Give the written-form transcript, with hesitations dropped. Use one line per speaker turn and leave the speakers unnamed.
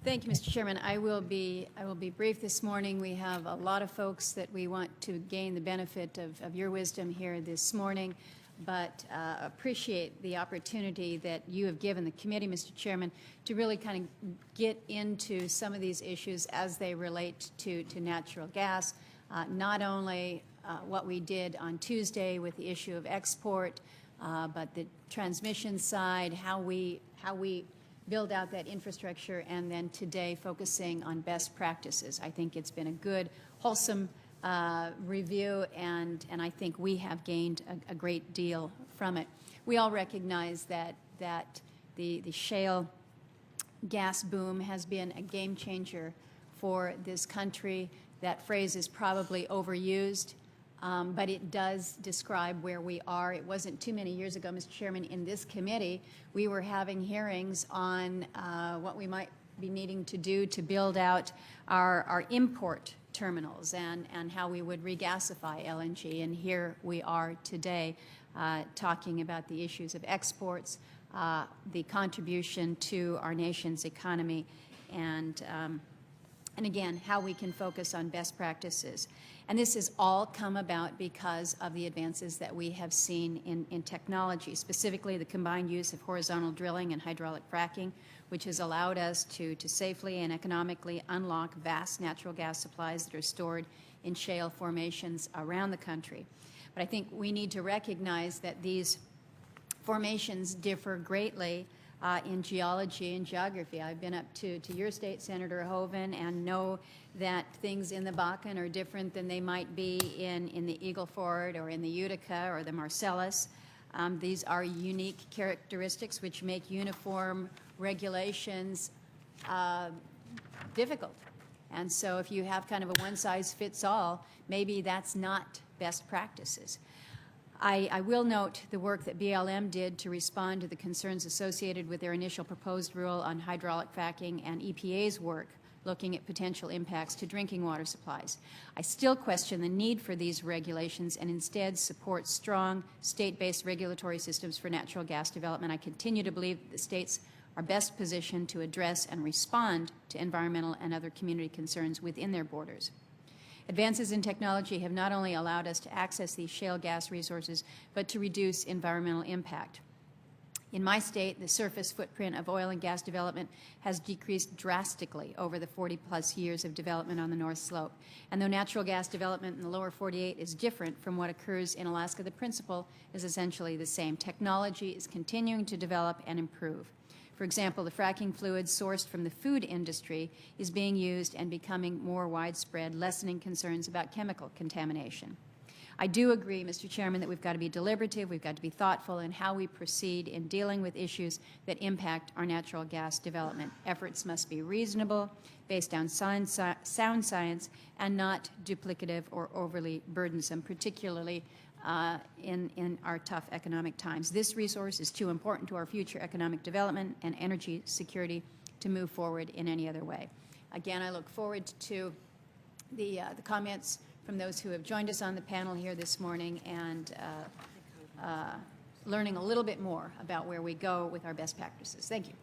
Thank you, Mr. Chairman. I will be brief this morning. We have a lot of folks that we want to gain the benefit of your wisdom here this morning, but appreciate the opportunity that you have given the committee, Mr. Chairman, to really kind of get into some of these issues as they relate to natural gas, not only what we did on Tuesday with the issue of export, but the transmission side, how we build out that infrastructure, and then today focusing on best practices. I think it's been a good, wholesome review, and I think we have gained a great deal from it. We all recognize that the shale gas boom has been a game changer for this country. That phrase is probably overused, but it does describe where we are. It wasn't too many years ago, Mr. Chairman, in this committee, we were having hearings on what we might be needing to do to build out our import terminals and how we would regasify LNG. And here we are today talking about the issues of exports, the contribution to our nation's economy, and again, how we can focus on best practices. And this has all come about because of the advances that we have seen in technology, specifically the combined use of horizontal drilling and hydraulic fracking, which has allowed us to safely and economically unlock vast natural gas supplies that are stored in shale formations around the country. But I think we need to recognize that these formations differ greatly in geology and geography. I've been up to your state, Senator Hoeven, and know that things in the Bakken are different than they might be in the Eagle Ford or in the Utica or the Marcellus. These are unique characteristics which make uniform regulations difficult. And so if you have kind of a one-size-fits-all, maybe that's not best practices. I will note the work that BLM did to respond to the concerns associated with their initial proposed rule on hydraulic fracking and EPA's work looking at potential impacts to drinking water supplies. I still question the need for these regulations and instead support strong state-based regulatory systems for natural gas development. I continue to believe that the states are best positioned to address and respond to environmental and other community concerns within their borders. Advances in technology have not only allowed us to access these shale gas resources, but to reduce environmental impact. In my state, the surface footprint of oil and gas development has decreased drastically over the 40-plus years of development on the North Slope. And though natural gas development in the lower 48 is different from what occurs in Alaska, the principle is essentially the same. Technology is continuing to develop and improve. For example, the fracking fluid sourced from the food industry is being used and becoming more widespread, lessening concerns about chemical contamination. I do agree, Mr. Chairman, that we've got to be deliberative, we've got to be thoughtful in how we proceed in dealing with issues that impact our natural gas development. Efforts must be reasonable, based on sound science, and not duplicative or overly burdensome, particularly in our tough economic times. This resource is too important to our future economic development and energy security to move forward in any other way. Again, I look forward to the comments from those who have joined us on the panel here this morning and learning a little bit more about where we go with our best practices. Thank you.